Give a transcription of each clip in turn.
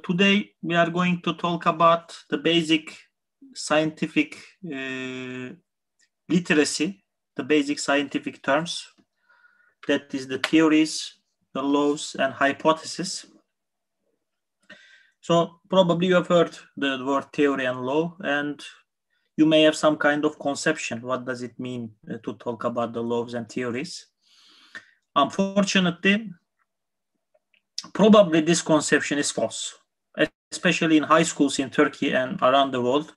today we are going to talk about the basic scientific literacy, the basic scientific terms, that is the theories, the laws, and hypotheses. So probably you have heard the word theory and law, and you may have some kind of conception. What does it mean to talk about the laws and theories? Unfortunately, probably this conception is false, especially in high schools in Turkey and around the world.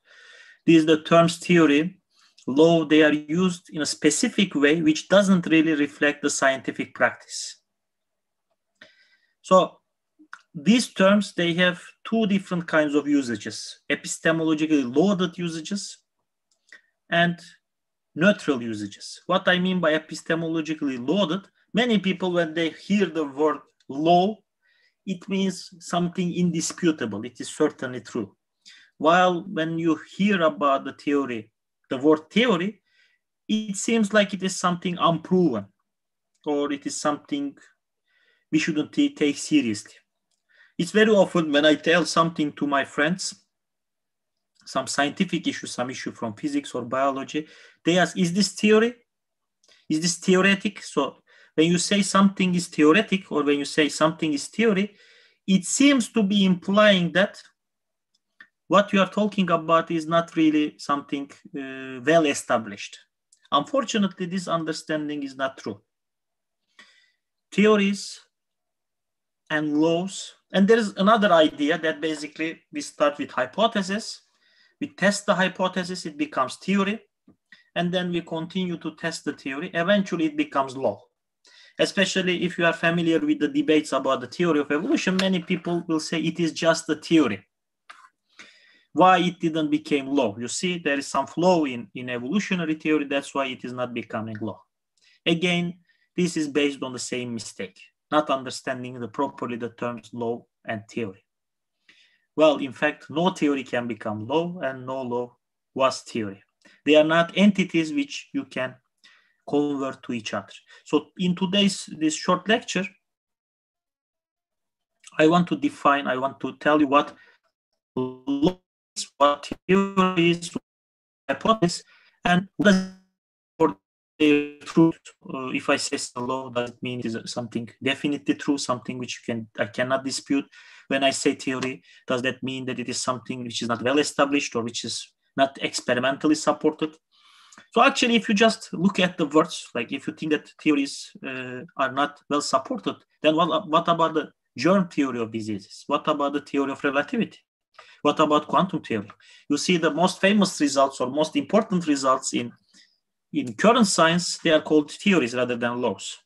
These the terms theory, law, they are used in a specific way which doesn't really reflect the scientific practice. So these terms, they have two different kinds of usages: epistemologically loaded usages and neutral usages. What I mean by epistemologically loaded, many people, when they hear the word law, it means something indisputable. It is certainly true. While when you hear about the theory, the word theory, it seems like it is something unproven, or it is something we shouldn't take seriously. It's very often when I tell something to my friends, some scientific issue, some issue from physics or biology, they ask, is this theory? Is this theoretic? So when you say something is theoretic, or when you say something is theory, it seems to be implying that what you are talking about is not really something well established. Unfortunately, this understanding is not true. Theories and laws, and there is another idea that basically we start with hypothesis, we test the hypothesis, it becomes theory, and then we continue to test the theory. Eventually, it becomes law. Especially if you are familiar with the debates about the theory of evolution, many people will say it is just a theory. Why it didn't become law? You see, there is some flaw in evolutionary theory. That's why it is not becoming law. Again, this is based on the same mistake, not understanding properly the terms law and theory. Well, in fact, no theory can become law, and no law was theory. They are not entities which you can convert to each other. So in this short lecture, I want to tell you what law is, what theory is, hypothesis, and what is for the truth. If I say a law, does it mean it is something definitely true, something which I cannot dispute? When I say theory, does that mean that it is something which is not well established or which is not experimentally supported? So actually, if you just look at the words, like if you think that theories are not well supported, then what about the germ theory of diseases? What about the theory of relativity? What about quantum theory? You see, the most famous results or most important results in current science, they are called theories rather than laws.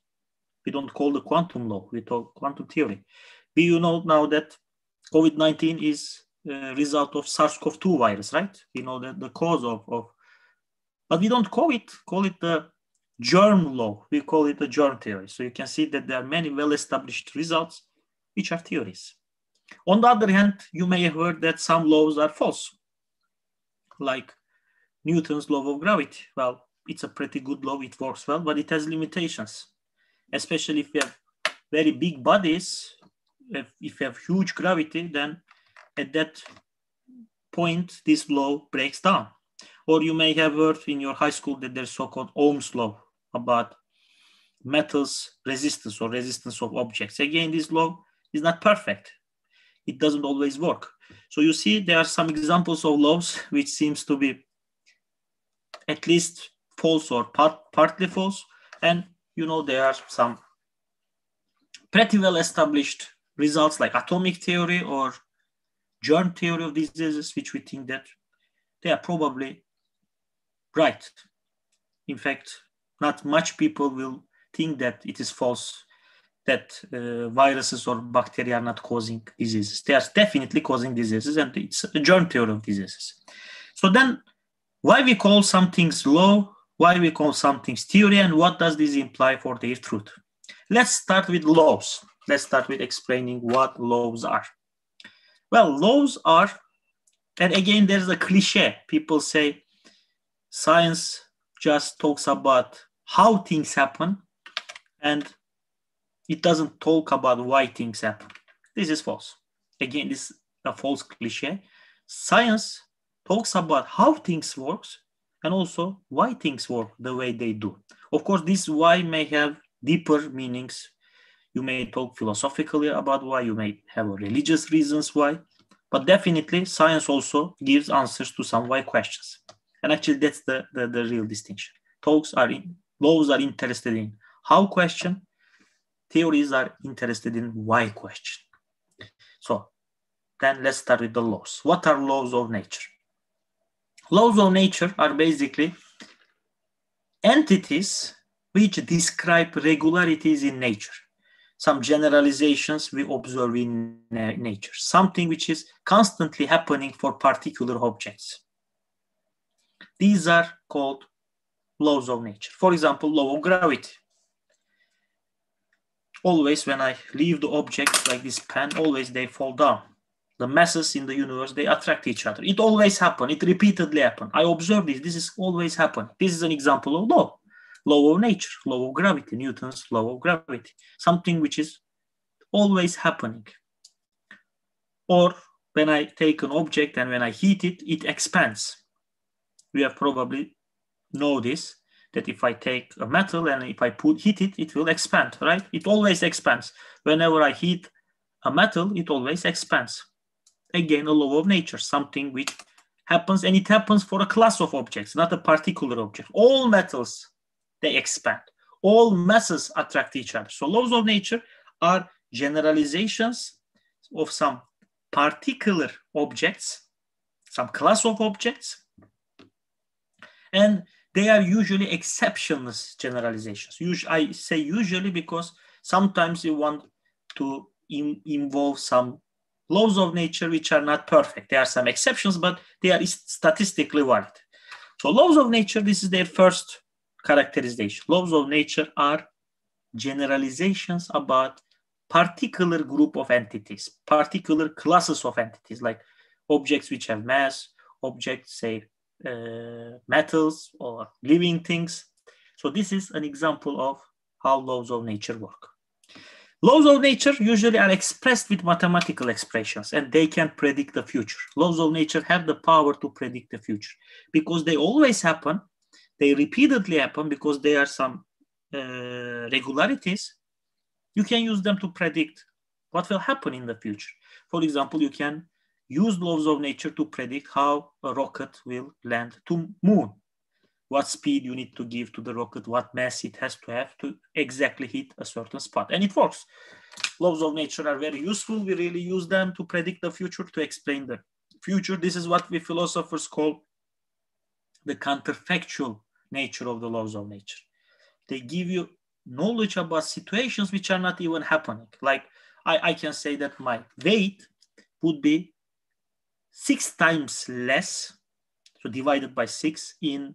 We don't call the quantum law, we talk quantum theory. You know now that COVID-19 is a result of SARS-CoV-2 virus, right? We know that the cause of but we don't call it the germ law. We call it the germ theory. So you can see that there are many well-established results which are theories. On the other hand, you may have heard that some laws are false, like Newton's law of gravity. Well, it's a pretty good law, it works well, but it has limitations, especially if you have very big bodies. If you have huge gravity, then at that point, this law breaks down. Or you may have heard in your high school that there's so-called Ohm's law about metals resistance or resistance of objects. Again, this law is not perfect. It doesn't always work. So you see, there are some examples of laws which seems to be at least false or partly false. And you know, there are some pretty well established results like atomic theory or germ theory of diseases, which we think that they are probably right. In fact, not much people will think that it is false, that viruses or bacteria are not causing diseases. They are definitely causing diseases, and it's a germ theory of diseases. So then, why we call some things law, why we call some things theory, and what does this imply for their truth? Let's start with laws. Let's start with explaining what laws are. Well, laws are, and again, there's a cliche. People say science just talks about how things happen, and it doesn't talk about why things happen. This is false. again, this is a false cliche. Science talks about how things work and also why things work the way they do. Of course, this why may have deeper meanings. You may talk philosophically about why, you may have religious reasons why, but definitely science also gives answers to some why questions. And actually that's the real distinction. Laws are interested in how question, theories are interested in why question. So then let's start with the laws. What are laws of nature? Laws of nature are basically entities which describe regularities in nature. Some generalizations we observe in nature, something which is constantly happening for particular objects. These are called laws of nature. For example, law of gravity. Always when I leave the object like this pen, always they fall down. The masses in the universe, they attract each other. It always happens. It repeatedly happens. I observe this. This is always happening. This is an example of law. Law of nature, law of gravity, Newton's law of gravity. Something which is always happening. Or when I take an object and when I heat it, it expands. We have probably know this, that if I take a metal and if I heat it, it will expand, right? It always expands. Whenever I heat a metal, it always expands. Again, a law of nature, something which happens, and it happens for a class of objects, not a particular object. All metals, they expand. All masses attract each other. So laws of nature are generalizations of some particular objects, some class of objects, and they are usually exceptionless generalizations. I say usually because sometimes you want to involve some laws of nature which are not perfect. There are some exceptions, but they are statistically valid. So laws of nature, this is their first characterization. Laws of nature are generalizations about particular group of entities, particular classes of entities, like objects which have mass, objects, say, metals or living things. So this is an example of how laws of nature work. Laws of nature usually are expressed with mathematical expressions, and they can predict the future. Laws of nature have the power to predict the future because they always happen. They repeatedly happen because there are some regularities. You can use them to predict what will happen in the future. For example, you can use laws of nature to predict how a rocket will land to moon, what speed you need to give to the rocket, what mass it has to have to exactly hit a certain spot. And it works. Laws of nature are very useful. We really use them to predict the future, to explain the future. This is what we philosophers call the counterfactual nature of the laws of nature. They give you knowledge about situations which are not even happening. Like I can say that my weight would be 6 times less, so divided by 6 in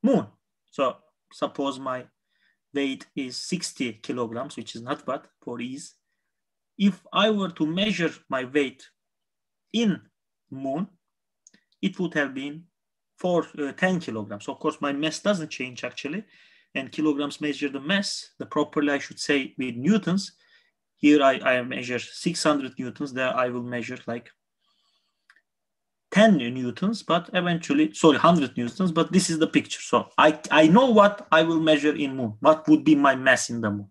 moon. So suppose my weight is 60 kilograms, which is not bad for ease. If I were to measure my weight in moon, it would have been 10 kilograms. Of course, my mass doesn't change actually, and kilograms measure the mass. The properly, I should say, with newtons. Here I measure 600 newtons. There I will measure like 10 newtons, but eventually, 100 newtons, but this is the picture. So I know what I will measure in moon. What would be my mass in the moon?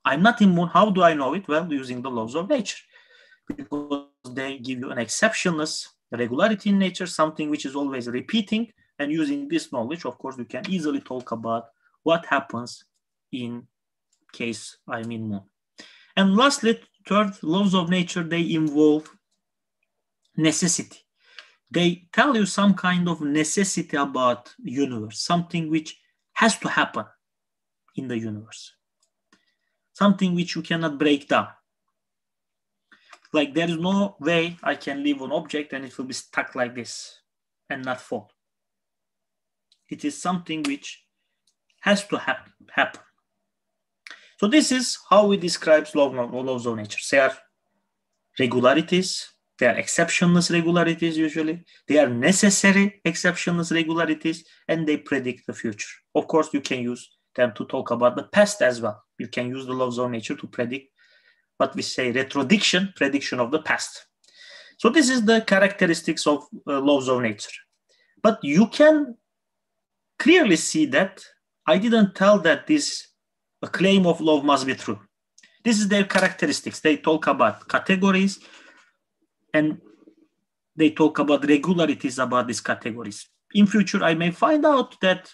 I'm not in moon. How do I know it? Well, using the laws of nature, because they give you an exceptionless regularity in nature, something which is always repeating. And using this knowledge, of course, you can easily talk about what happens in case I'm in moon. And lastly, third, laws of nature, they involve necessity. They tell you some kind of necessity about universe, something which has to happen in the universe, something which you cannot break down. Like there is no way I can leave an object and it will be stuck like this and not fall. It is something which has to happen. So this is how we describe laws of nature. They are regularities. They are exceptionless regularities usually. They are necessary exceptionless regularities, and they predict the future. Of course, you can use them to talk about the past as well. You can use the laws of nature to predict what we say retrodiction, prediction of the past. So this is the characteristics of laws of nature. But you can clearly see that I didn't tell that a claim of law must be true. This is their characteristics. They talk about categories and they talk about regularities about these categories. In future, I may find out that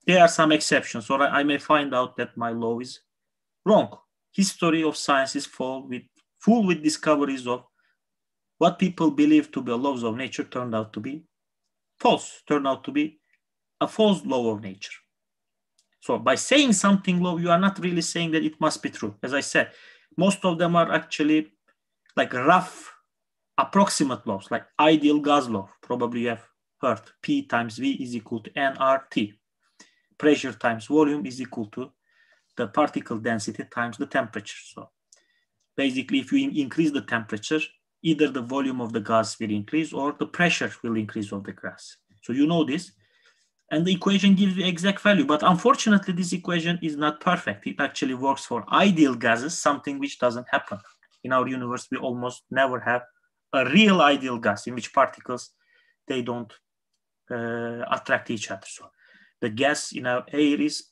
there are some exceptions, or I may find out that my law is wrong. History of science is full with discoveries of what people believe to be laws of nature turned out to be false, turned out to be a false law of nature. So by saying something law, you are not really saying that it must be true. As I said, most of them are actually like rough, approximate laws, like ideal gas law. Probably you have heard P times V is equal to nRT. Pressure times volume is equal to the particle density times the temperature. So basically, if you increase the temperature, either the volume of the gas will increase or the pressure will increase of the gas. So you know this. And the equation gives you exact value. But unfortunately, this equation is not perfect. It actually works for ideal gases, something which doesn't happen. In our universe, we almost never have a real ideal gas in which particles, they don't attract each other. So the gas in our air is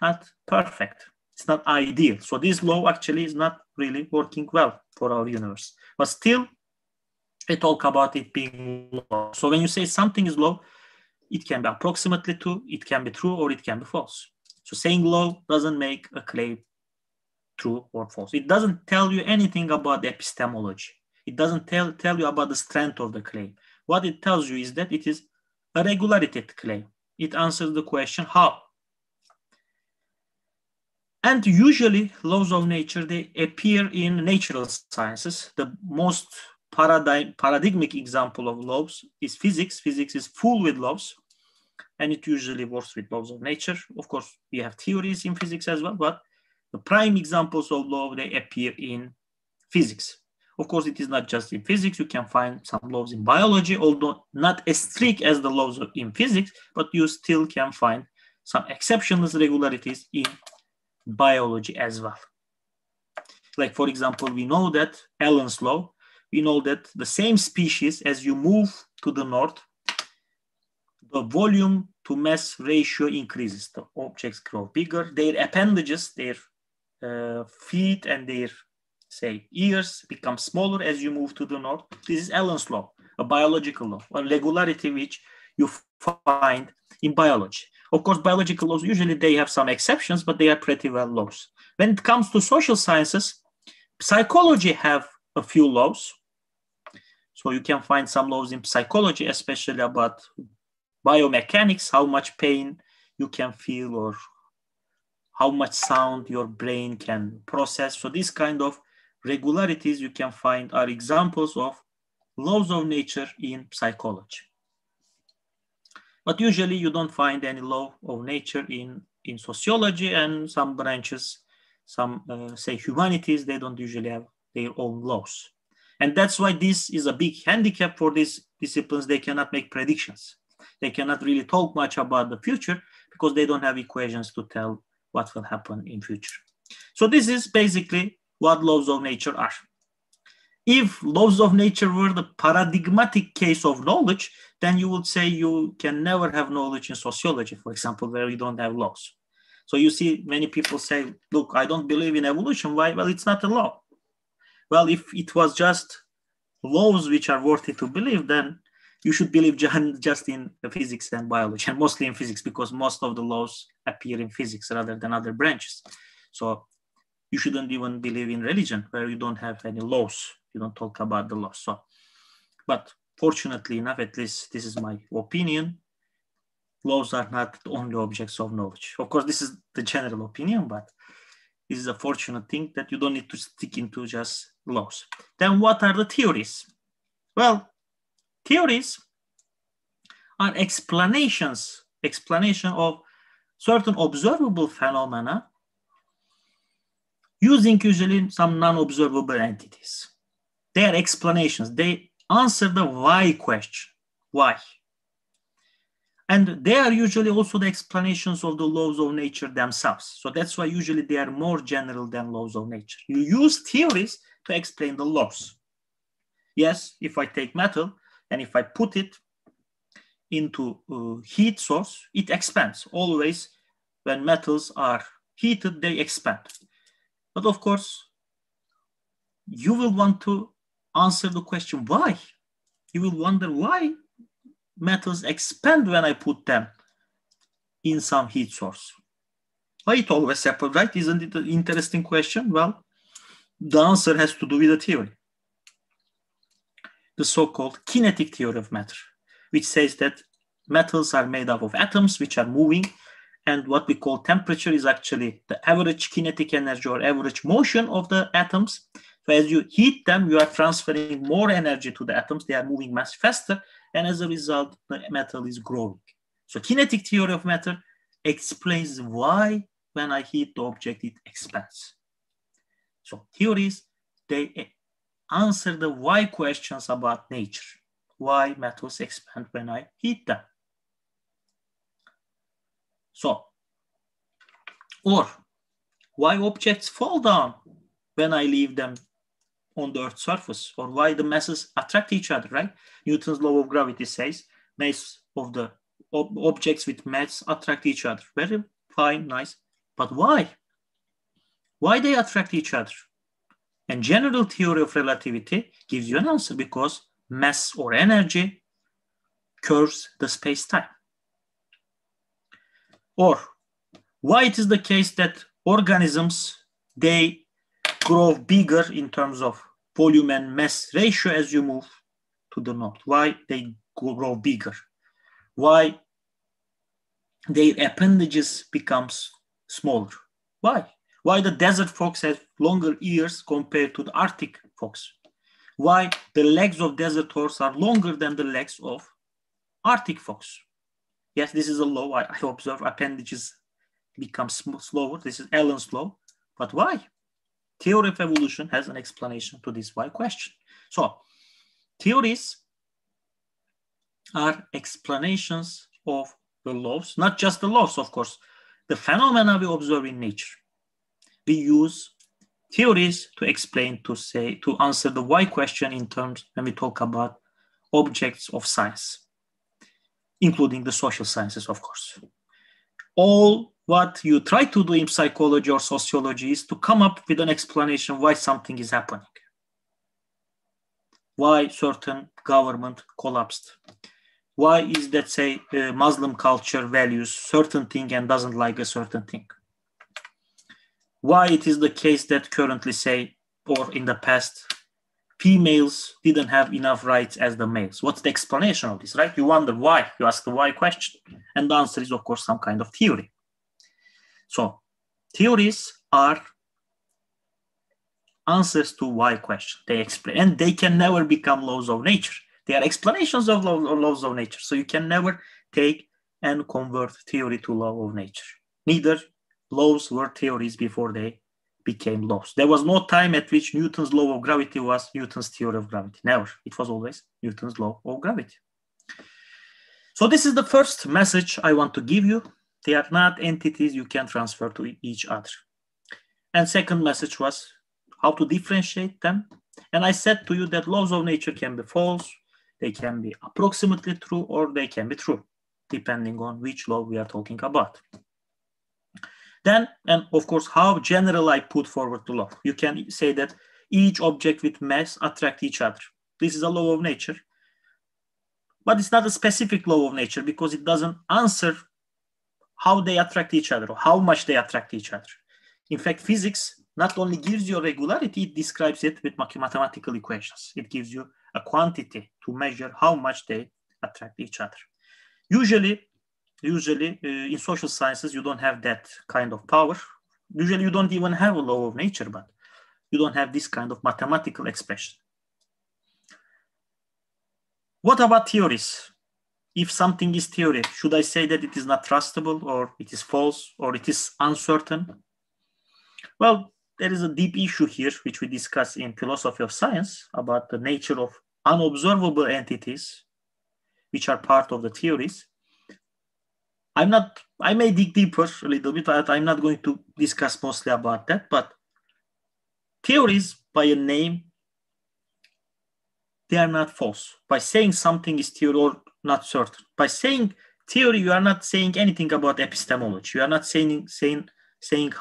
not perfect. It's not ideal. So this law actually is not really working well for our universe. But still, we talk about it being law. So when you say something is law, it can be approximately true, it can be true, or it can be false. So saying law doesn't make a claim true or false. It doesn't tell you anything about the epistemology. It doesn't tell you about the strength of the claim. What it tells you is that it is a regularity claim. It answers the question, how? And usually laws of nature, they appear in natural sciences. The most paradigmatic example of laws is physics. Physics is full with laws, and it usually works with laws of nature. Of course, we have theories in physics as well, but the prime examples of law, they appear in physics. Of course, it is not just in physics. You can find some laws in biology, although not as strict as the laws in physics, but you still can find some exceptional regularities in biology as well. Like, for example, we know that Allen's law, we know that the same species, as you move to the north, the volume to mass ratio increases. The objects grow bigger. Their appendages, their feet and their, say, ears become smaller as you move to the north. This is Allen's law, a biological law, a regularity which you find in biology. Of course, biological laws, usually they have some exceptions, but they are pretty well laws. When it comes to social sciences, psychology have a few laws. So you can find some laws in psychology, especially about biomechanics, how much pain you can feel or how much sound your brain can process. So these kind of regularities you can find are examples of laws of nature in psychology. But usually you don't find any law of nature in sociology, and some branches, some say humanities, they don't usually have their own laws. And that's why this is a big handicap for these disciplines. They cannot make predictions. They cannot really talk much about the future because they don't have equations to tell what will happen in future. So this is basically what laws of nature are. If laws of nature were the paradigmatic case of knowledge, then you would say you can never have knowledge in sociology, for example, where you don't have laws. So you see many people say, look, I don't believe in evolution. Why? Well, it's not a law. Well, if it was just laws which are worthy to believe, then you should believe just in physics and biology, and mostly in physics, because most of the laws appear in physics rather than other branches. So you shouldn't even believe in religion, where you don't have any laws. You don't talk about the laws. So, but fortunately enough, at least this is my opinion, laws are not the only objects of knowledge. Of course, this is the general opinion, but this is a fortunate thing that you don't need to stick into just laws. Then what are the theories? Well, theories are explanation of certain observable phenomena using usually some non-observable entities. They are explanations. They answer the why question. Why? And they are usually also the explanations of the laws of nature themselves. So that's why usually they are more general than laws of nature. You use theories to explain the laws. Yes, if I take metal and if I put it into heat source, it expands. Always when metals are heated, they expand. But of course, you will want to answer the question, why? You will wonder why metals expand when I put them in some heat source. Why it always happens, right? Isn't it an interesting question? Well, the answer has to do with the theory, the so-called kinetic theory of matter, which says that metals are made up of atoms which are moving, and what we call temperature is actually the average kinetic energy or average motion of the atoms. So as you heat them, you are transferring more energy to the atoms. They are moving much faster, and as a result, the metal is growing. So kinetic theory of matter explains why when I heat the object, it expands. So theories, they answer the why questions about nature. Why metals expand when I heat them. So, or why objects fall down when I leave them on the Earth's surface, or why the masses attract each other, right? Newton's law of gravity says mass of the objects with mass attract each other. Very fine, nice. But why? Why they attract each other? And general theory of relativity gives you an answer, because mass or energy curves the space-time. Or why it is the case that organisms, they grow bigger in terms of volume and mass ratio as you move to the north. Why they grow bigger? Why their appendages becomes smaller? Why? Why the desert fox has longer ears compared to the Arctic fox? Why the legs of desert horse are longer than the legs of Arctic fox? Yes, this is a law. I observe appendages become slower. This is Allen's law. But why? Theory of evolution has an explanation to this why question. So theories are explanations of the laws, not just the laws, of course, the phenomena we observe in nature. We use theories to explain, to answer the why question in terms when we talk about objects of science, including the social sciences, of course. All what you try to do in psychology or sociology is to come up with an explanation why something is happening. Why certain government collapsed. Why is that, say, Muslim culture values certain thing and doesn't like a certain thing? Why it is the case that currently, say, or in the past, females didn't have enough rights as the males? What's the explanation of this, right? You wonder why. You ask the why question. And the answer is, of course, some kind of theory. So theories are answers to why question. They explain, and they can never become laws of nature. They are explanations of laws of nature. So you can never take and convert theory to law of nature. Neither laws were theories before they became laws. There was no time at which Newton's law of gravity was Newton's theory of gravity. Never. It was always Newton's law of gravity. So this is the first message I want to give you. They are not entities you can transfer to each other. And second message was how to differentiate them. And I said to you that laws of nature can be false, they can be approximately true, or they can be true, depending on which law we are talking about. Then, and of course, how general I put forward the law. You can say that each object with mass attract each other. This is a law of nature. But it's not a specific law of nature because it doesn't answer how they attract each other or how much they attract each other. In fact, physics not only gives you a regularity, it describes it with mathematical equations. It gives you a quantity to measure how much they attract each other. Usually in social sciences, you don't have that kind of power. Usually you don't even have a law of nature, but you don't have this kind of mathematical expression. What about theories? If something is theory, should I say that it is not trustable, or it is false, or it is uncertain? Well, there is a deep issue here, which we discuss in philosophy of science, about the nature of unobservable entities, which are part of the theories. I may dig deeper a little bit, but I'm not going to discuss mostly about that. But theories, by a name, they are not false. By saying something is theory or not certain. By saying theory, you are not saying anything about epistemology. You are not saying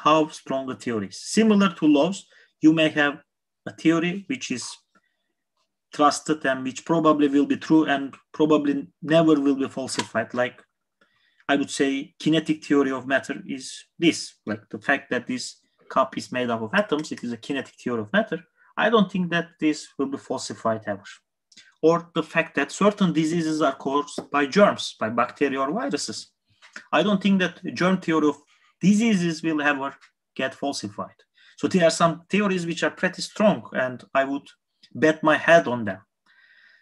how strong a theory is. Similar to laws, you may have a theory which is trusted and which probably will be true and probably never will be falsified. Like I would say kinetic theory of matter is this, like the fact that this cup is made up of atoms, it is a kinetic theory of matter. I don't think that this will be falsified ever. Or the fact that certain diseases are caused by germs, by bacteria or viruses. I don't think that the germ theory of diseases will ever get falsified. So there are some theories which are pretty strong and I would bet my head on them.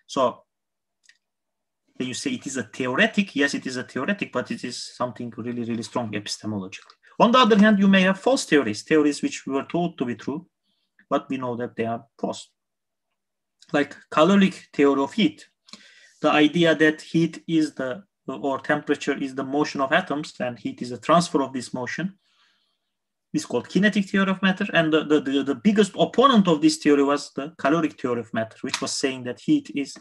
So when you say it is a theoretic, yes, it is a theoretic, but it is something really, really strong epistemologically. On the other hand, you may have false theories, theories which we were told to be true, but we know that they are false. Like caloric theory of heat, the idea that heat is or temperature is the motion of atoms and heat is a transfer of this motion is called kinetic theory of matter. And the biggest opponent of this theory was the caloric theory of matter, which was saying that heat is,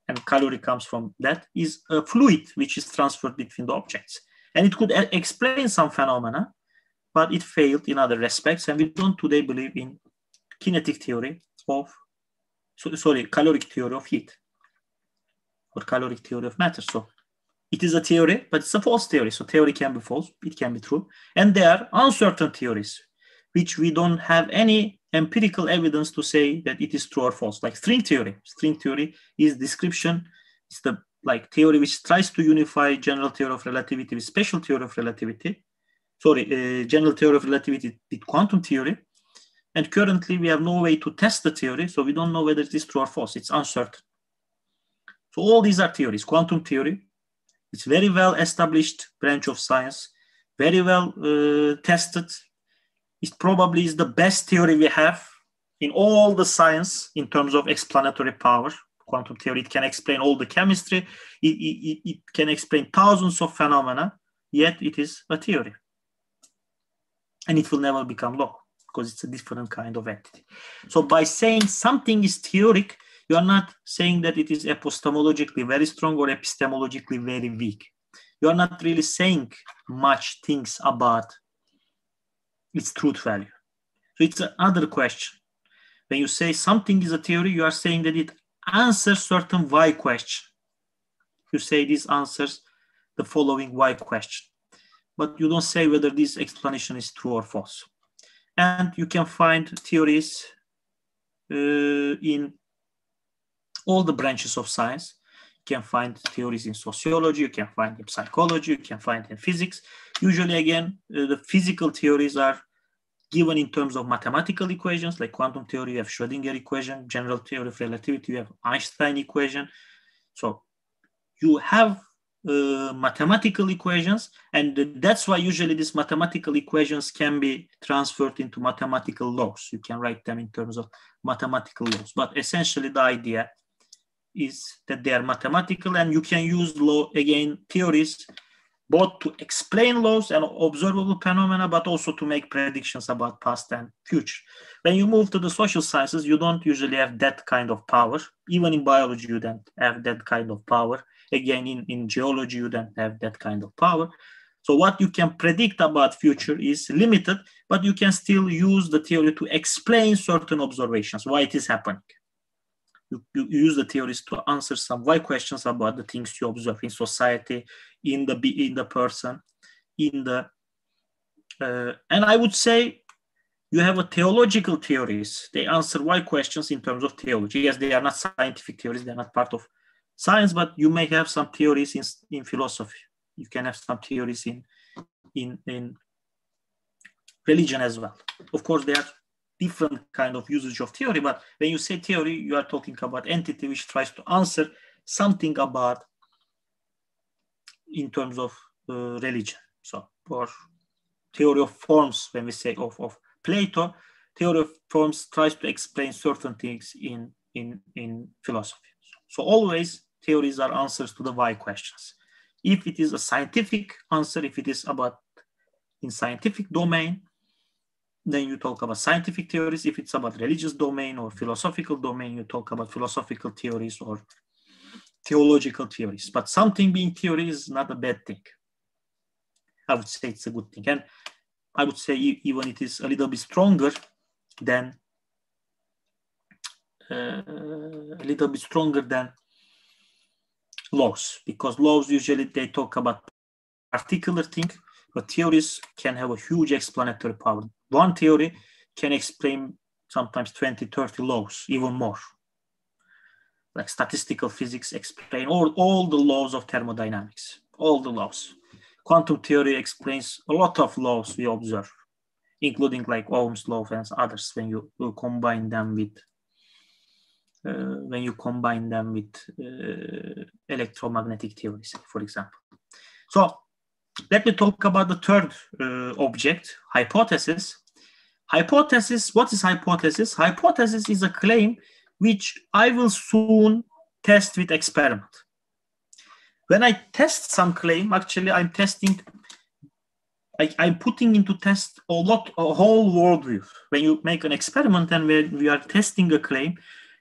and caloric comes from that, is a fluid which is transferred between the objects. And it could explain some phenomena, but it failed in other respects. And we don't today believe in kinetic theory of, caloric theory of heat or caloric theory of matter. So it is a theory, but it's a false theory. So theory can be false, it can be true. And there are uncertain theories, which we don't have any empirical evidence to say that it is true or false. Like string theory. String theory is description. It's the theory which tries to unify general theory of relativity with special theory of relativity. General theory of relativity with quantum theory. And currently we have no way to test the theory, so we don't know whether it is true or false. It's uncertain. So all these are theories. Quantum theory, it's very well established branch of science, very well tested. It probably is the best theory we have in all the science in terms of explanatory power. Quantum theory, it can explain all the chemistry. It can explain thousands of phenomena, yet it is a theory. And it will never become law because it's a different kind of entity. So by saying something is theoric, you are not saying that it is epistemologically very strong or epistemologically very weak. You are not really saying much things about its truth value. So it's another question. When you say something is a theory, you are saying that it answers certain why question. You say this answers the following why question, but you don't say whether this explanation is true or false. And you can find theories in all the branches of science. You can find theories in sociology, you can find in psychology, you can find in physics. Usually, again, the physical theories are given in terms of mathematical equations, like quantum theory, you have Schrödinger equation, general theory of relativity, you have Einstein equation. So you have mathematical equations, and that's why usually these mathematical equations can be transferred into mathematical laws. You can write them in terms of mathematical laws, but essentially the idea is that they are mathematical, and you can use theories both to explain laws and observable phenomena, but also to make predictions about past and future. When you move to the social sciences, you don't usually have that kind of power. Even in biology, you don't have that kind of power. Again, in geology, you don't have that kind of power. So what you can predict about future is limited, but you can still use the theory to explain certain observations, why it is happening. You use the theories to answer some why questions about the things you observe in society, in the person, and I would say you have a theological theories. They answer why questions in terms of theology. Yes, they are not scientific theories. They're not part of science, but you may have some theories in philosophy. You can have some theories in religion as well. Of course, they are different kind of usage of theory, but when you say theory, you are talking about entity which tries to answer something about in terms of religion. So, or theory of forms, when we say of Plato, theory of forms tries to explain certain things in philosophy. So always theories are answers to the why questions. If it is a scientific answer, if it is about in scientific domain, then you talk about scientific theories. If it's about religious domain or philosophical domain, you talk about philosophical theories or theological theories. But something being theory is not a bad thing. I would say it's a good thing. And I would say even it is a little bit stronger than laws, because laws usually they talk about particular thing, but theories can have a huge explanatory power. One theory can explain sometimes 20, 30 laws, even more. Like statistical physics explain all the laws of thermodynamics, all the laws. Quantum theory explains a lot of laws we observe, including like Ohm's law and others when you combine them with electromagnetic theories, for example. So let me talk about the third object, hypothesis. Hypothesis, what is hypothesis? Hypothesis is a claim which I will soon test with experiment. When I test some claim, actually I'm putting into test a whole worldview. When you make an experiment and when we are testing a claim,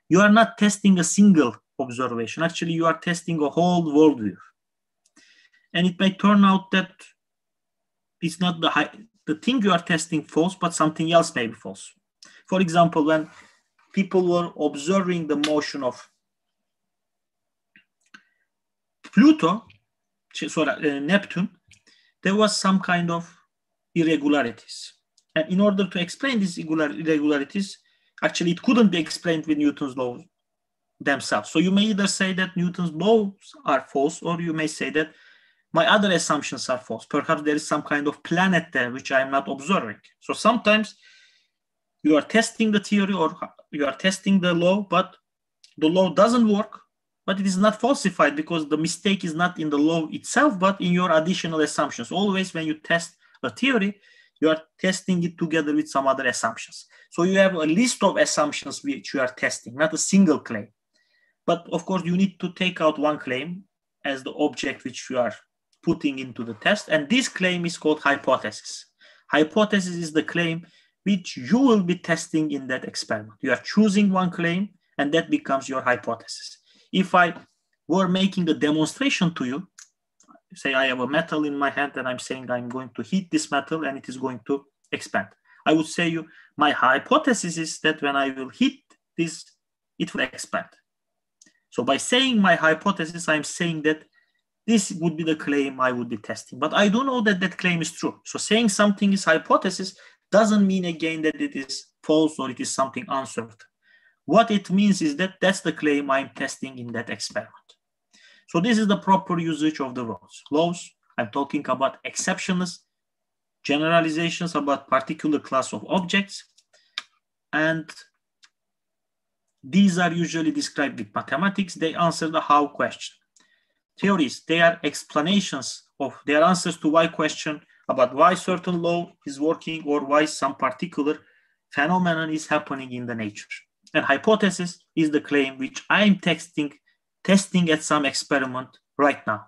you are not testing a single observation. Actually, you are testing a whole worldview. And it may turn out that it's not the thing you are testing false, but something else may be false. For example, when people were observing the motion of Neptune, there was some kind of irregularities. And in order to explain these irregularities, actually it couldn't be explained with Newton's laws themselves. So you may either say that Newton's laws are false, or you may say that my other assumptions are false. Perhaps there is some kind of planet there which I am not observing. So sometimes you are testing the theory or you are testing the law, but the law doesn't work, but it is not falsified because the mistake is not in the law itself, but in your additional assumptions. Always when you test a theory, you are testing it together with some other assumptions. So you have a list of assumptions which you are testing, not a single claim. But of course, you need to take out one claim as the object which you are putting into the test. And this claim is called hypothesis. Hypothesis is the claim which you will be testing in that experiment. You are choosing one claim and that becomes your hypothesis. If I were making a demonstration to you, say I have a metal in my hand and I'm saying I'm going to heat this metal and it is going to expand. I would say my hypothesis is that when I will heat this, it will expand. So by saying my hypothesis, I'm saying that this would be the claim I would be testing. But I don't know that that claim is true. So saying something is hypothesis doesn't mean again that it is false or it is something uncertain. What it means is that that's the claim I'm testing in that experiment. So this is the proper usage of the laws. Laws, I'm talking about exceptions, generalizations about particular class of objects, and these are usually described with mathematics. They answer the how question. Theories, they are explanations of their answers to why question about why certain law is working or why some particular phenomenon is happening in the nature. And hypothesis is the claim which I'm testing at some experiment right now.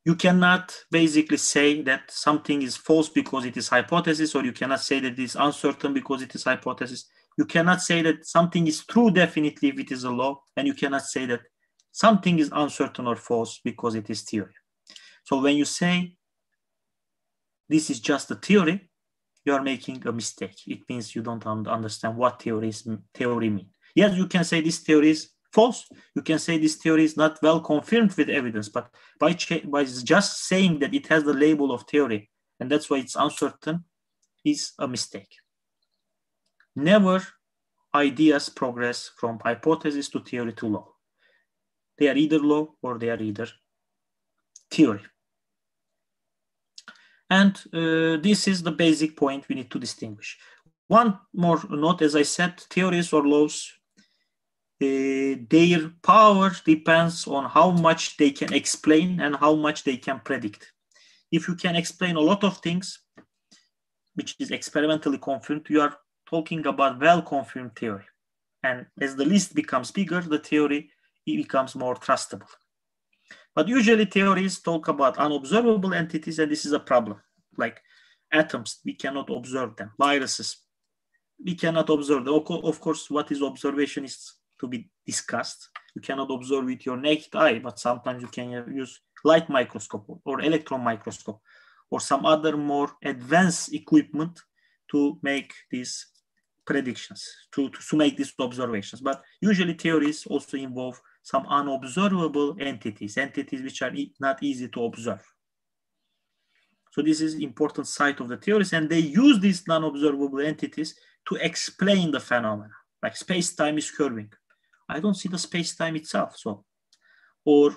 You cannot basically say that something is false because it is hypothesis, or you cannot say that it is uncertain because it is hypothesis. You cannot say that something is true definitely if it is a law, and you cannot say that something is uncertain or false because it is theory. So when you say this is just a theory, you are making a mistake. It means you don't understand what theory mean. Yes, you can say this theory is false. You can say this theory is not well confirmed with evidence, but by just saying that it has the label of theory and that's why it's uncertain is a mistake. Never ideas progress from hypothesis to theory to law. They are either law or they are either theory. And this is the basic point we need to distinguish. One more note, as I said, theories or laws, their power depends on how much they can explain and how much they can predict. If you can explain a lot of things, which is experimentally confirmed, you are talking about well-confirmed theory. And as the list becomes bigger, the theory becomes more trustable. But usually theories talk about unobservable entities, and this is a problem. Like atoms, we cannot observe them. Viruses, we cannot observe them. Of course, what is observation is to be discussed. You cannot observe with your naked eye, but sometimes you can use light microscope or electron microscope or some other more advanced equipment to make these predictions, to make these observations. But usually theories also involve some unobservable entities which are not easy to observe. So this is important side of the theories, and they use these non-observable entities to explain the phenomena, like space-time is curving. I don't see the space-time itself. So, or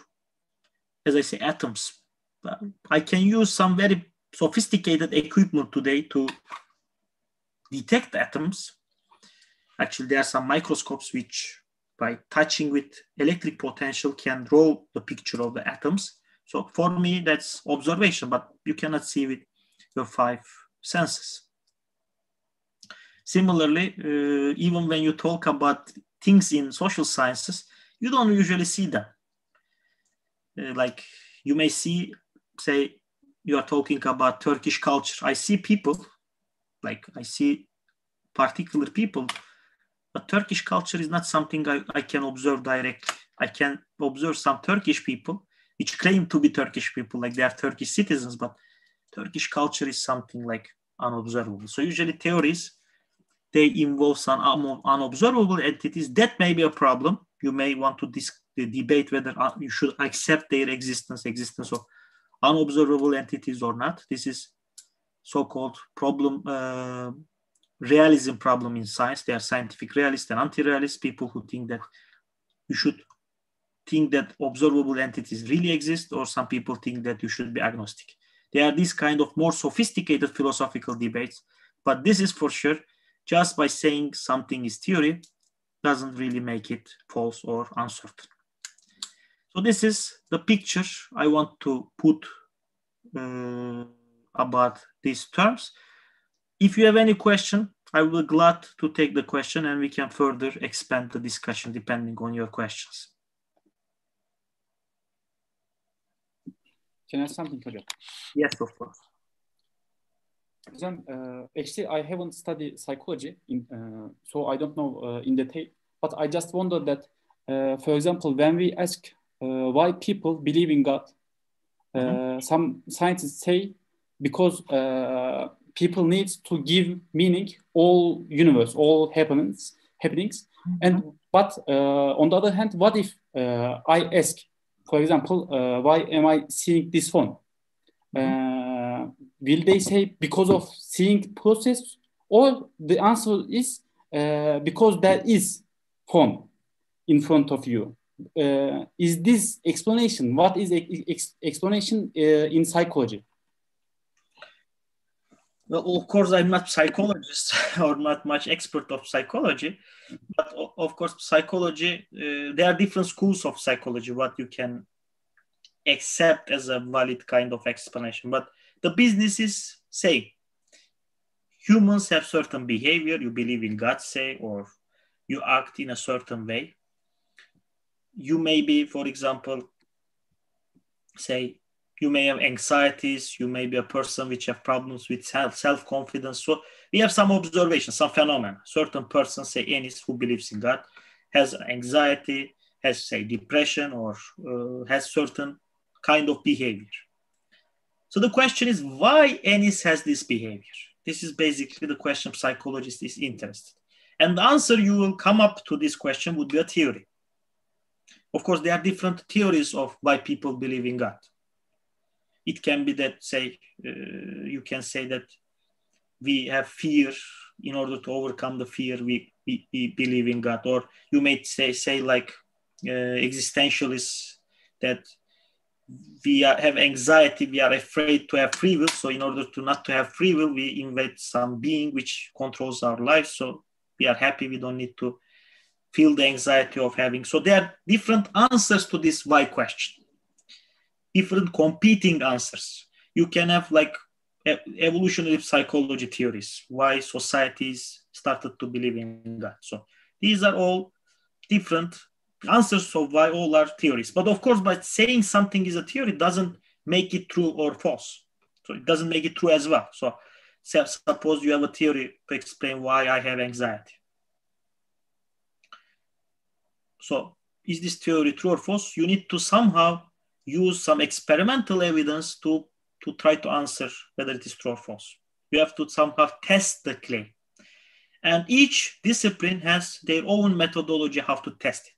as I say, atoms. I can use some very sophisticated equipment today to detect atoms. Actually, there are some microscopes which, by touching with electric potential, can draw the picture of the atoms. So for me, that's observation, but you cannot see with your five senses. Similarly, even when you talk about things in social sciences, you don't usually see them. Like you may see, say, you are talking about Turkish culture. I see people, like I see particular people, but Turkish culture is not something I can observe directly. I can observe some Turkish people which claim to be Turkish people, like they are Turkish citizens, but Turkish culture is something like unobservable. So usually theories, they involve some unobservable entities. That may be a problem. You may want to debate whether you should accept their existence of unobservable entities or not. This is so-called realism problem in science. They are scientific realists and anti-realists, people who think that you should think that observable entities really exist, or some people think that you should be agnostic. There are these kind of more sophisticated philosophical debates, but this is for sure, just by saying something is theory doesn't really make it false or uncertain. So this is the picture I want to put about these terms. If you have any question, I will be glad to take the question and we can further expand the discussion depending on your questions. Can I ask something, Hocam? Yes, of course. Actually, I haven't studied psychology, so I don't know in detail. But I just wonder that, for example, when we ask why people believe in God, some scientists say because people need to give meaning all universe, all happenings. But on the other hand, what if I ask, for example, why am I seeing this phone? Will they say because of seeing process, or the answer is because there is phone in front of you? Is this explanation? What is explanation in psychology? Well, of course, I'm not psychologist or not much expert of psychology, but of course, psychology, there are different schools of psychology, what you can accept as a valid kind of explanation. But the business is say humans have certain behavior, you believe in God, say, or you act in a certain way. You may be, for example, say, you may have anxieties, you may be a person which have problems with self-confidence. So we have some observations, some phenomena. Certain person, say Enis, who believes in God, has anxiety, has, say, depression, or has certain kind of behavior. So the question is, why Enis has this behavior? This is basically the question psychologist is interested. And the answer you will come up to this question would be a theory. Of course, there are different theories of why people believe in God. It can be that, say, you can say that we have fear. In order to overcome the fear, we believe in God. Or you may say like existentialists, that we have anxiety, we are afraid to have free will. So in order to not to have free will, we invent some being which controls our lives. So we are happy, we don't need to feel the anxiety of having. So there are different answers to this why question. Different competing answers. You can have like evolutionary psychology theories, why societies started to believe in God. So these are all different answers of why all are theories. But of course, by saying something is a theory doesn't make it true or false. So it doesn't make it true as well. So Suppose you have a theory to explain why I have anxiety. So is this theory true or false? You need to somehow use some experimental evidence to try to answer whether it is true or false. You have to somehow test the claim. And each discipline has their own methodology how to test it.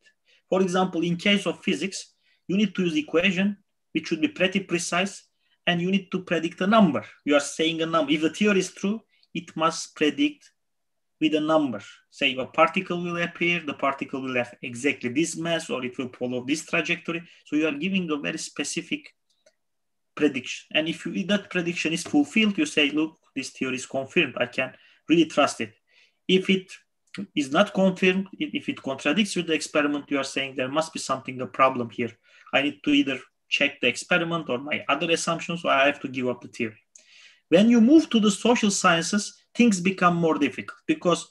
For example, in case of physics, you need to use equation, which should be pretty precise, and you need to predict a number. You are saying a number. If the theory is true, it must predict with a number. Say a particle will appear, the particle will have exactly this mass, or it will follow this trajectory. So you are giving a very specific prediction. And if that prediction is fulfilled, you say, look, this theory is confirmed. I can really trust it. If it is not confirmed, if it contradicts with the experiment, you are saying there must be something, a problem here. I need to either check the experiment or my other assumptions, or I have to give up the theory. When you move to the social sciences, things become more difficult because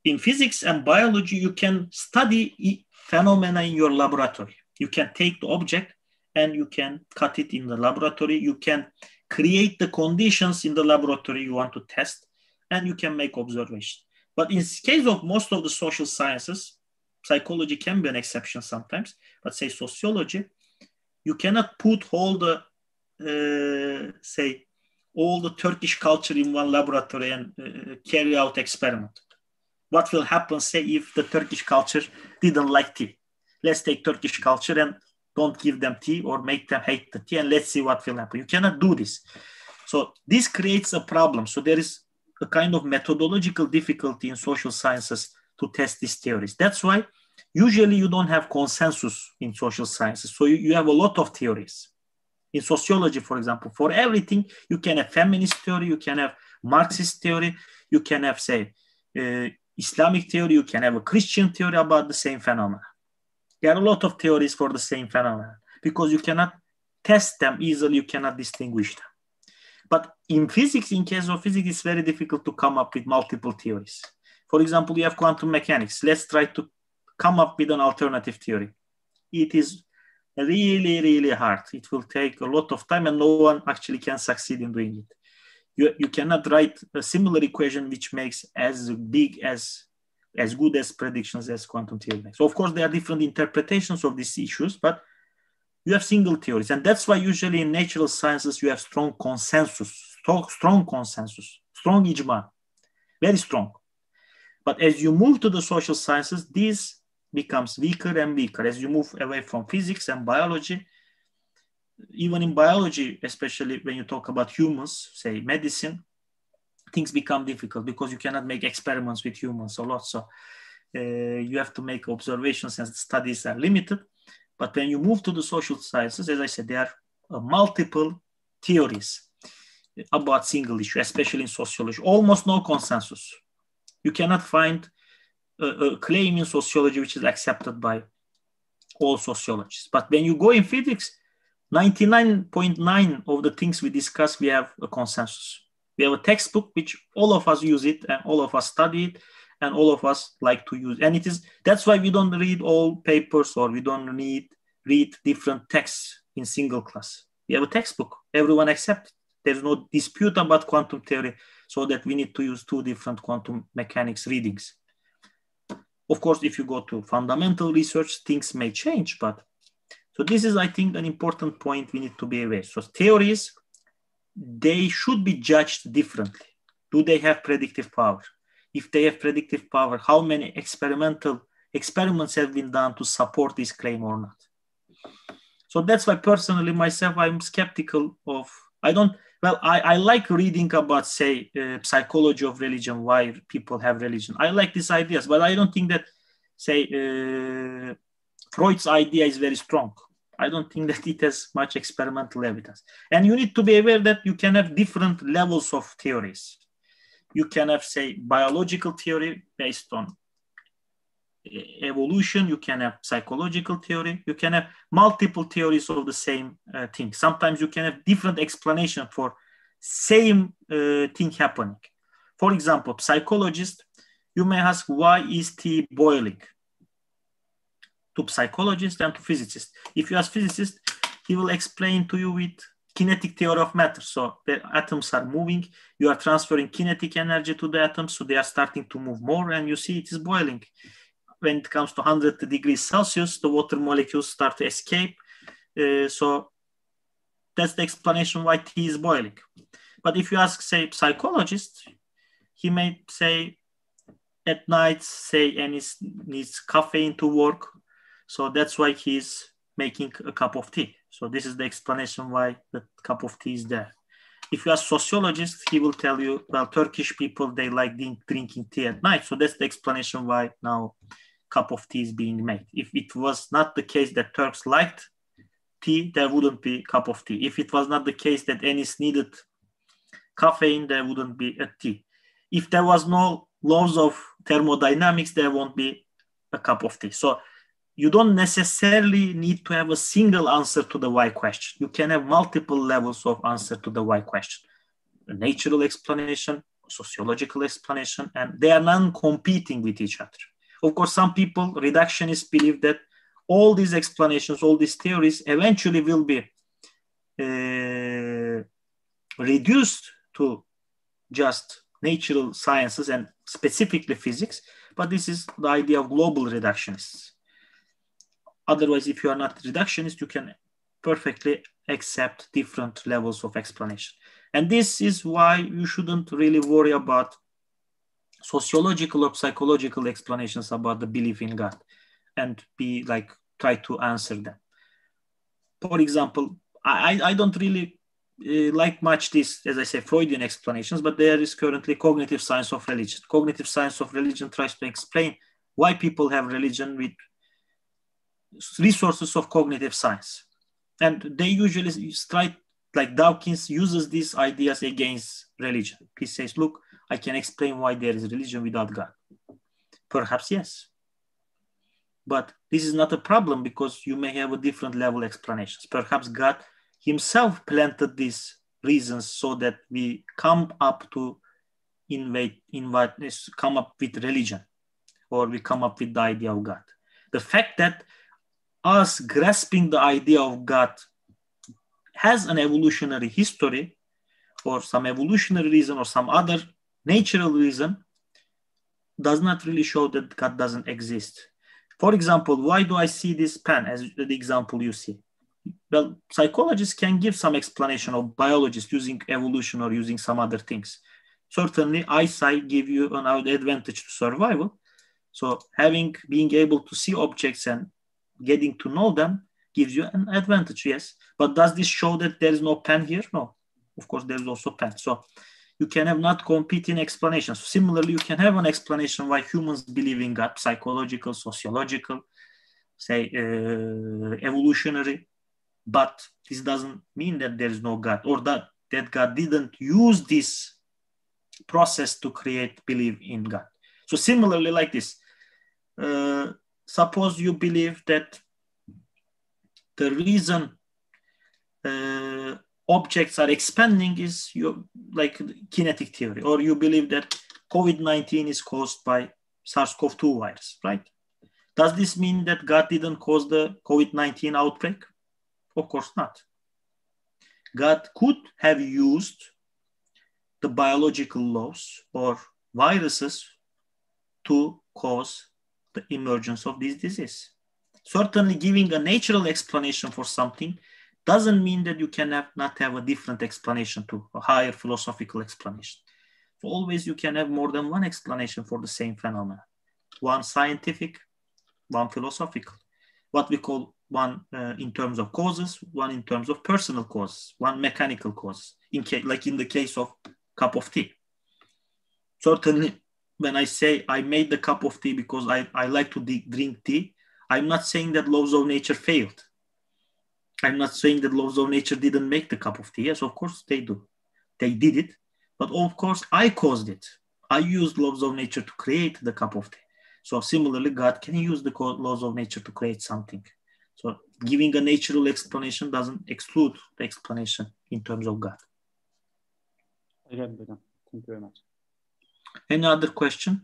in physics and biology, you can study phenomena in your laboratory. You can take the object and you can cut it in the laboratory. You can create the conditions in the laboratory you want to test, and you can make observations. But in case of most of the social sciences, psychology can be an exception sometimes, but say sociology, you cannot put all the, all the Turkish culture in one laboratory and carry out experiment. What will happen, say, if the Turkish culture didn't like tea? Let's take Turkish culture and don't give them tea or make them hate the tea, and let's see what will happen. You cannot do this. So this creates a problem. So there is a kind of methodological difficulty in social sciences to test these theories. That's why usually you don't have consensus in social sciences. So you have a lot of theories. In sociology, for example, for everything, you can have feminist theory, you can have Marxist theory, you can have, say, Islamic theory, you can have a Christian theory about the same phenomena. There are a lot of theories for the same phenomena because you cannot test them easily, you cannot distinguish them. But in physics, in case of physics, it's very difficult to come up with multiple theories. For example, you have quantum mechanics. Let's try to come up with an alternative theory. It is really, really hard. It will take a lot of time and no one actually can succeed in doing it. You cannot write a similar equation which makes as big, as good as predictions as quantum theory makes. So of course, there are different interpretations of these issues, but you have single theories. And that's why usually in natural sciences, you have strong consensus, strong ijma, very strong. But as you move to the social sciences, this becomes weaker and weaker. As you move away from physics and biology, even in biology, especially when you talk about humans, say medicine, things become difficult because you cannot make experiments with humans a lot. So you have to make observations and studies are limited. But when you move to the social sciences, as I said, there are multiple theories about single issue, especially in sociology, almost no consensus. You cannot find a claim in sociology which is accepted by all sociologists. But when you go in physics, 99.9% of the things we discuss, we have a consensus. We have a textbook which all of us use it and all of us study it and all of us like to use. And that's why we don't read all papers or we don't read different texts in single class. We have a textbook. Everyone accepts it. There's no dispute about quantum theory so that we need to use two different quantum mechanics readings. Of course, if you go to fundamental research, things may change. But so this is, I think, an important point we need to be aware. So theories, they should be judged differently. Do they have predictive power? If they have predictive power, how many experiments have been done to support this claim or not? So that's why personally myself, I'm skeptical of, I like reading about, say, psychology of religion, why people have religion. I like these ideas, but I don't think that, say, Freud's idea is very strong. I don't think that it has much experimental evidence. And you need to be aware that you can have different levels of theories. You can have, say, biological theory based on evolution. You can have psychological theory. You can have multiple theories of the same thing. Sometimes you can have different explanation for same thing happening. For example, psychologist, you may ask, why is tea boiling? To psychologist and to physicist. If you ask physicist, he will explain to you with kinetic theory of matter. So the atoms are moving, you are transferring kinetic energy to the atoms, so they are starting to move more, and you see it is boiling. When it comes to 100 degrees Celsius, the water molecules start to escape. So that's the explanation why tea is boiling. But if you ask, say, psychologist, he may say at night, say, Enis needs caffeine to work. So that's why he's making a cup of tea. So this is the explanation why the cup of tea is there. If you ask sociologist, he will tell you, well, Turkish people, they like drinking tea at night. So that's the explanation why now cup of tea is being made. If it was not the case that Turks liked tea, there wouldn't be cup of tea. If it was not the case that Enis needed caffeine, there wouldn't be a tea. If there was no laws of thermodynamics, there won't be a cup of tea. So you don't necessarily need to have a single answer to the why question. You can have multiple levels of answer to the why question. A natural explanation, sociological explanation, and they are non-competing with each other. Of course, some people, reductionists, believe that all these explanations, all these theories eventually will be reduced to just natural sciences and specifically physics, but this is the idea of global reductionists. Otherwise, if you are not reductionist, you can perfectly accept different levels of explanation. And this is why you shouldn't really worry about sociological or psychological explanations about the belief in God and be like, try to answer them. For example, I don't really like much this, as I say, Freudian explanations, but there is currently cognitive science of religion. Cognitive science of religion tries to explain why people have religion with resources of cognitive science. And they usually try, like Dawkins uses these ideas against religion. He says, look, I can explain why there is religion without God. Perhaps yes. But this is not a problem because you may have a different level explanations. Perhaps God himself planted these reasons so that we come up to come up with religion, or we come up with the idea of God. The fact that us grasping the idea of God has an evolutionary history or some evolutionary reason or some other natural reason does not really show that God doesn't exist. For example, why do I see this pen as the example you see? Well, psychologists can give some explanation, of biologists using evolution or using some other things. Certainly, eyesight give you an advantage to survival. So being able to see objects and getting to know them gives you an advantage, yes. But does this show that there is no pen here? No. Of course, there is also pen. So you can have not competing explanations. Similarly, you can have an explanation why humans believe in God, psychological, sociological, say, evolutionary. But this doesn't mean that there is no God, or that God didn't use this process to create belief in God. So similarly, like this, suppose you believe that the reason objects are expanding is like kinetic theory, or you believe that COVID-19 is caused by SARS-CoV-2 virus, right? Does this mean that God didn't cause the COVID-19 outbreak? Of course not. God could have used the biological laws or viruses to cause the emergence of this disease. Certainly, giving a natural explanation for something doesn't mean that you cannot not have a different explanation to a higher philosophical explanation. So always you can have more than one explanation for the same phenomenon. One scientific, one philosophical. What we call one in terms of causes, one in terms of personal causes, one mechanical causes, like in the case of cup of tea. Certainly, when I say I made the cup of tea because I like to drink tea, I'm not saying that laws of nature failed. I'm not saying that laws of nature didn't make the cup of tea. Yes, of course they do. They did it. But of course, I caused it. I used laws of nature to create the cup of tea. So similarly, God can use the laws of nature to create something. So giving a natural explanation doesn't exclude the explanation in terms of God. Again, thank you very much. Any other question?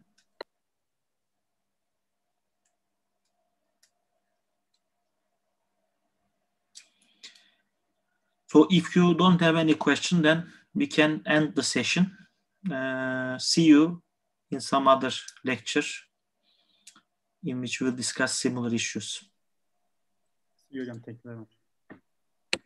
So if you don't have any question, then we can end the session. See you in some other lecture in which we'll discuss similar issues. See you again. Thank you very much.